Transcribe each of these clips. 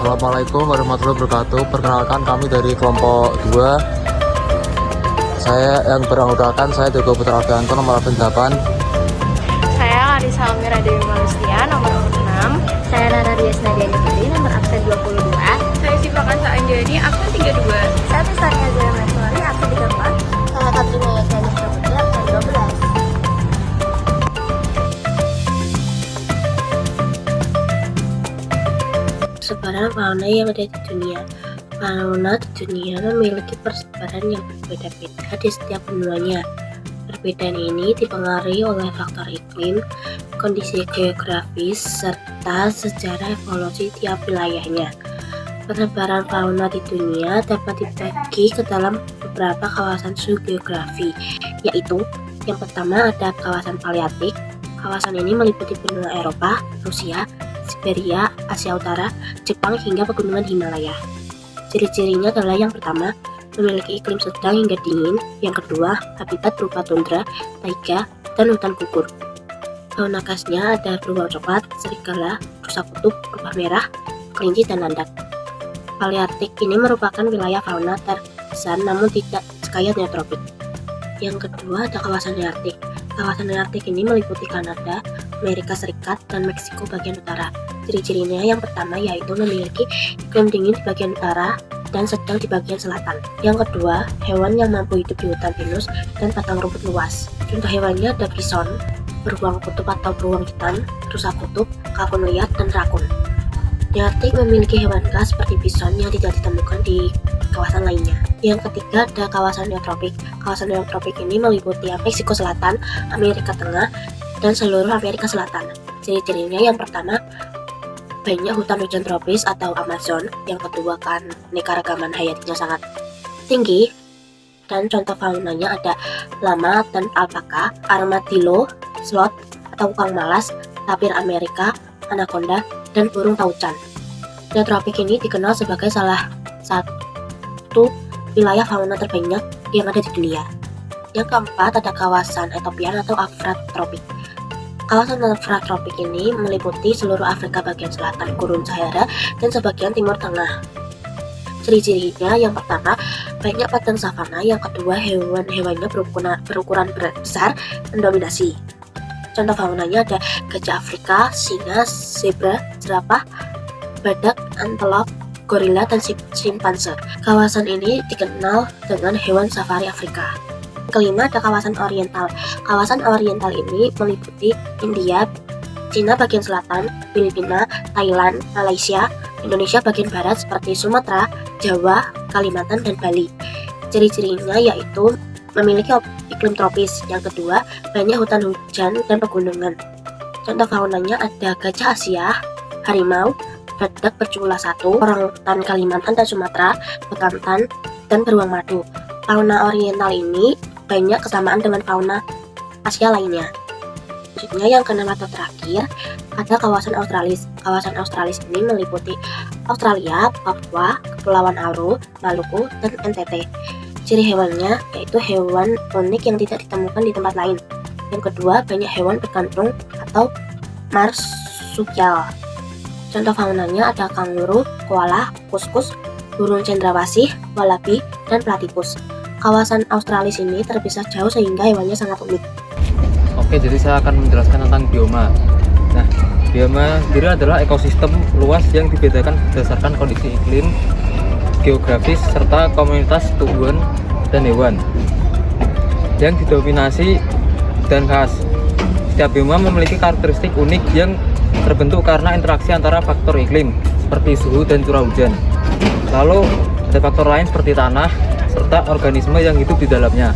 Assalamualaikum warahmatullahi wabarakatuh. Perkenalkan, kami dari kelompok 2. Saya yang beranggotakan, saya Teguh Putra Alfianto nomor 8. Saya Larissa Almira Dewi Malustia nomor 6. Saya Nara Dias Nadia Putri nomor absen 22. Saya Sivakan Saanjani absen 32. Saya Pisarnya Zaya Maswari absen 34. Saya Katrina Yasani Putri absen 12. Persebaran fauna yang ada di dunia. Fauna di dunia memiliki persebaran yang berbeda-beda di setiap benuanya. Perbedaan ini dipengaruhi oleh faktor iklim, kondisi geografis, serta sejarah evolusi tiap wilayahnya. Persebaran fauna di dunia dapat dibagi ke dalam beberapa kawasan subgeografi, yaitu yang pertama ada kawasan Paleartik. Kawasan ini meliputi benua Eropa, Rusia, Siberia, Asia Utara, Jepang hingga pegunungan Himalaya. Ciri-cirinya adalah yang pertama, memiliki iklim sedang hingga dingin. Yang kedua, habitat berupa tundra, taiga, dan hutan gugur. Fauna khasnya ada beruang coklat, serigala, rusa kutub, rubah merah, kelinci, dan landak. Paleartik ini merupakan wilayah fauna terbesar namun tidak sekaya neotropik. Yang kedua ada kawasan Nearktik. Kawasan Nearktik ini meliputi Kanada, Amerika Serikat, dan Meksiko bagian utara. Ciri-cirinya yang pertama yaitu memiliki iklim dingin di bagian utara dan sedang di bagian selatan. Yang kedua, hewan yang mampu hidup di hutan pinus dan padang rumput luas. Contoh hewannya ada bison, beruang kutub atau beruang hitam, rusa kutub, kakun liar, dan rakun. Nearktik memiliki hewan khas seperti bison yang tidak ditemukan di kawasan lainnya. Yang ketiga ada kawasan neotropik. Kawasan neotropik ini meliputi Meksiko Selatan, Amerika Tengah, dan seluruh Amerika Selatan. Ciri-cirinya yang pertama, banyak hutan hujan tropis atau Amazon. Yang kedua kan keanekaragaman hayatinya sangat tinggi. Dan contoh faunanya ada lama dan alpaka, armadillo, sloth atau ukang malas, tapir Amerika, anaconda, dan burung taucan. Neotropik ini dikenal sebagai salah satu wilayah fauna terbanyak yang ada di dunia. Yang keempat ada kawasan Etopian atau Afratropik. Kawasan Afratropik ini meliputi seluruh Afrika bagian selatan, gurun Sahara, dan sebagian timur tengah. Ciri-cirinya yang pertama, banyak padang savana. Yang kedua, hewan-hewannya berukuran besar mendominasi. Contoh faunanya ada gajah Afrika, singa, zebra, jerapah, badak, antelop, gorila, dan simpanse. Kawasan ini dikenal dengan hewan safari Afrika. Kelima ada kawasan oriental. Kawasan oriental ini meliputi India, Cina bagian selatan, Filipina, Thailand, Malaysia, Indonesia bagian barat seperti Sumatera, Jawa, Kalimantan, dan Bali. Ciri-cirinya yaitu memiliki iklim tropis. Yang kedua, banyak hutan hujan dan pegunungan. Contoh faunanya ada gajah Asia, harimau, badak berjumlah 1, orangutan Kalimantan dan Sumatera, bekantan, dan beruang madu. Fauna oriental ini banyak kesamaan dengan fauna Asia lainnya. Selanjutnya yang keenam atau terakhir ada kawasan Australis. Kawasan Australis ini meliputi Australia, Papua, Kepulauan Aru, Maluku, dan NTT. Ciri hewannya yaitu hewan unik yang tidak ditemukan di tempat lain. Yang kedua, banyak hewan berkantung atau marsupial. Contoh faunanya ada kanguru, koala, kuskus, burung cendrawasih, walabi, dan platypus. Kawasan Australis ini terpisah jauh sehingga hewannya sangat unik. Oke, jadi saya akan menjelaskan tentang bioma. Nah, bioma sendiri adalah ekosistem luas yang dibedakan berdasarkan kondisi iklim, geografis, serta komunitas tumbuhan dan hewan yang didominasi dan khas. Setiap bioma memiliki karakteristik unik yang terbentuk karena interaksi antara faktor iklim seperti suhu dan curah hujan. Lalu ada faktor lain seperti tanah serta organisme yang hidup di dalamnya.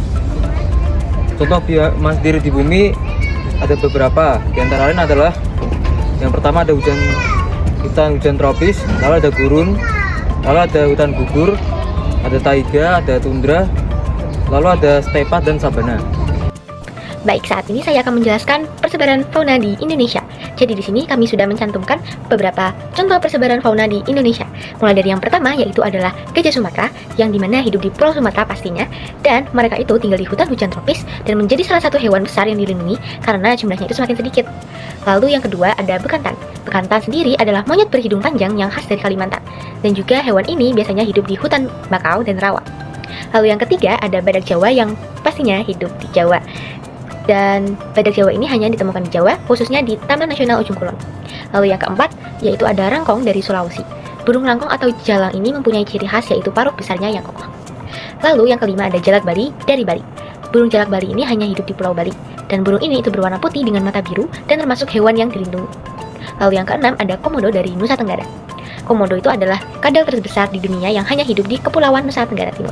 Contoh bioma sendiri di bumi ada beberapa. Di antara lain adalah yang pertama ada hutan hujan tropis, lalu ada gurun, lalu ada hutan gugur, ada taiga, ada tundra, lalu ada stepa dan sabana. Baik, saat ini saya akan menjelaskan persebaran fauna di Indonesia. Jadi di sini kami sudah mencantumkan beberapa contoh persebaran fauna di Indonesia. Mulai dari yang pertama yaitu adalah gajah Sumatera, yang dimana hidup di Pulau Sumatera pastinya, dan mereka itu tinggal di hutan hujan tropis dan menjadi salah satu hewan besar yang dilindungi karena jumlahnya itu semakin sedikit. Lalu yang kedua ada bekantan. Bekantan sendiri adalah monyet berhidung panjang yang khas dari Kalimantan, dan juga hewan ini biasanya hidup di hutan bakau dan rawa. Lalu yang ketiga ada badak Jawa yang pastinya hidup di Jawa. Dan badak Jawa ini hanya ditemukan di Jawa, khususnya di Taman Nasional Ujung Kulon. Lalu yang keempat, yaitu ada rangkong dari Sulawesi. Burung rangkong atau jalang ini mempunyai ciri khas yaitu paruh besarnya yang kokoh. Lalu yang kelima ada jalak Bali dari Bali. Burung jalak Bali ini hanya hidup di Pulau Bali, dan burung ini itu berwarna putih dengan mata biru dan termasuk hewan yang dilindungi. Lalu yang keenam ada komodo dari Nusa Tenggara. Komodo itu adalah kadal terbesar di dunia yang hanya hidup di Kepulauan Nusa Tenggara Timur.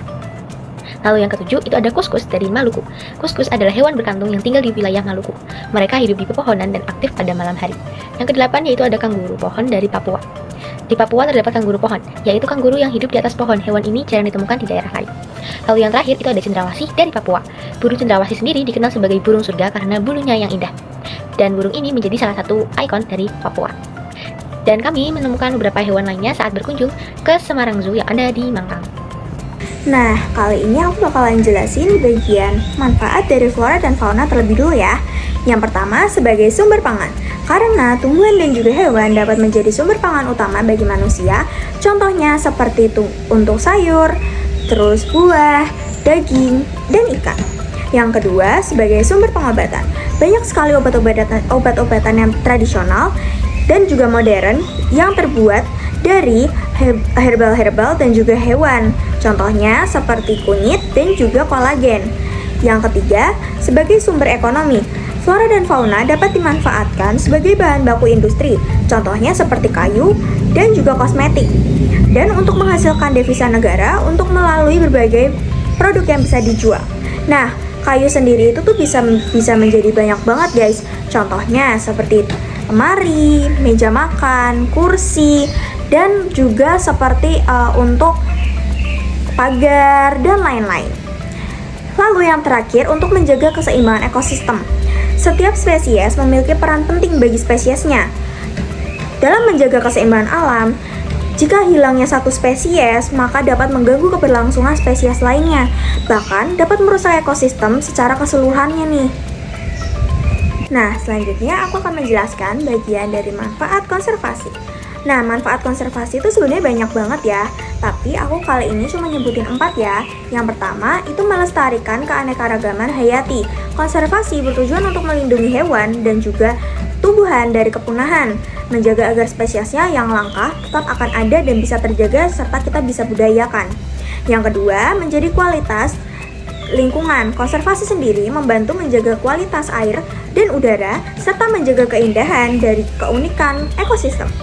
Lalu yang ketujuh itu ada kuskus dari Maluku. Kuskus adalah hewan berkantung yang tinggal di wilayah Maluku. Mereka hidup di pepohonan dan aktif pada malam hari. Yang kedelapan yaitu ada kanguru pohon dari Papua. Di Papua terdapat kanguru pohon, yaitu kanguru yang hidup di atas pohon. Hewan ini jarang ditemukan di daerah lain. Lalu yang terakhir itu ada cendrawasih dari Papua. Burung cendrawasih sendiri dikenal sebagai burung surga karena bulunya yang indah. Dan burung ini menjadi salah satu ikon dari Papua. Dan kami menemukan beberapa hewan lainnya saat berkunjung ke Semarang Zoo yang ada di Mangkang. Nah, kali ini aku bakalan jelasin bagian manfaat dari flora dan fauna terlebih dulu ya. Yang pertama, sebagai sumber pangan. Karena tumbuhan dan juga hewan dapat menjadi sumber pangan utama bagi manusia. Contohnya seperti itu untuk sayur, terus buah, daging, dan ikan. Yang kedua, sebagai sumber pengobatan. Banyak sekali obat-obatan yang tradisional dan juga modern yang terbuat dari herbal dan juga hewan. Contohnya seperti kunyit dan juga kolagen. Yang ketiga, sebagai sumber ekonomi. Flora dan fauna dapat dimanfaatkan sebagai bahan baku industri. Contohnya seperti kayu dan juga kosmetik. Dan untuk menghasilkan devisa negara untuk melalui berbagai produk yang bisa dijual. Nah, kayu sendiri itu tuh bisa menjadi banyak banget guys. Contohnya seperti lemari, meja makan, kursi, dan juga seperti untuk pagar dan lain-lain. Lalu yang terakhir untuk menjaga keseimbangan ekosistem. Setiap spesies memiliki peran penting bagi spesiesnya. Dalam menjaga keseimbangan alam, jika hilangnya satu spesies, maka dapat mengganggu keberlangsungan spesies lainnya. Bahkan dapat merusak ekosistem secara keseluruhannya nih. Nah, selanjutnya aku akan menjelaskan bagian dari manfaat konservasi. Nah, manfaat konservasi itu sebenarnya banyak banget ya, tapi aku kali ini cuma nyebutin 4 ya. Yang pertama, itu melestarikan keanekaragaman hayati. Konservasi bertujuan untuk melindungi hewan dan juga tumbuhan dari kepunahan, menjaga agar spesiesnya yang langka tetap akan ada dan bisa terjaga serta kita bisa budayakan. Yang kedua, menjadi kualitas lingkungan. Konservasi sendiri membantu menjaga kualitas air dan udara serta menjaga keindahan dari keunikan ekosistem.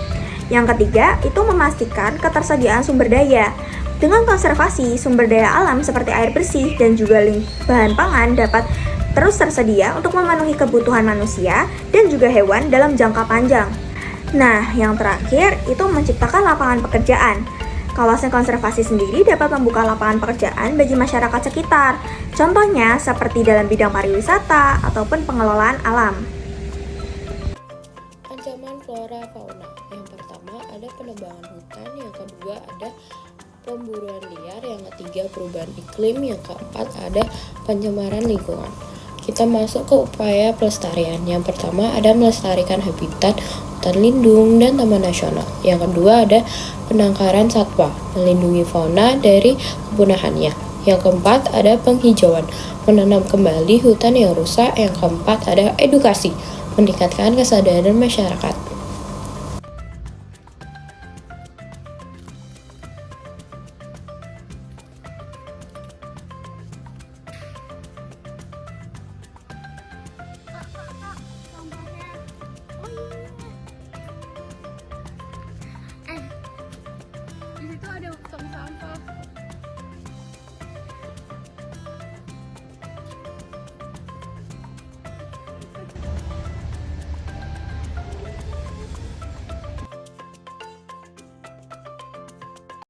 Yang ketiga, itu memastikan ketersediaan sumber daya. Dengan konservasi, sumber daya alam seperti air bersih dan juga bahan pangan dapat terus tersedia untuk memenuhi kebutuhan manusia dan juga hewan dalam jangka panjang. Nah, yang terakhir itu menciptakan lapangan pekerjaan. Kawasan konservasi sendiri dapat membuka lapangan pekerjaan bagi masyarakat sekitar. Contohnya seperti dalam bidang pariwisata ataupun pengelolaan alam. Ancaman flora fauna. Yang pertama ada penebangan hutan, yang kedua ada pemburuan liar, yang ketiga perubahan iklim, yang keempat ada pencemaran lingkungan. Kita masuk ke upaya pelestarian. Yang pertama ada melestarikan habitat hutan lindung dan taman nasional. Yang kedua ada penangkaran satwa, melindungi fauna dari kepunahannya. Yang keempat ada penghijauan, menanam kembali hutan yang rusak. Yang keempat ada edukasi, meningkatkan kesadaran masyarakat. Di situ ada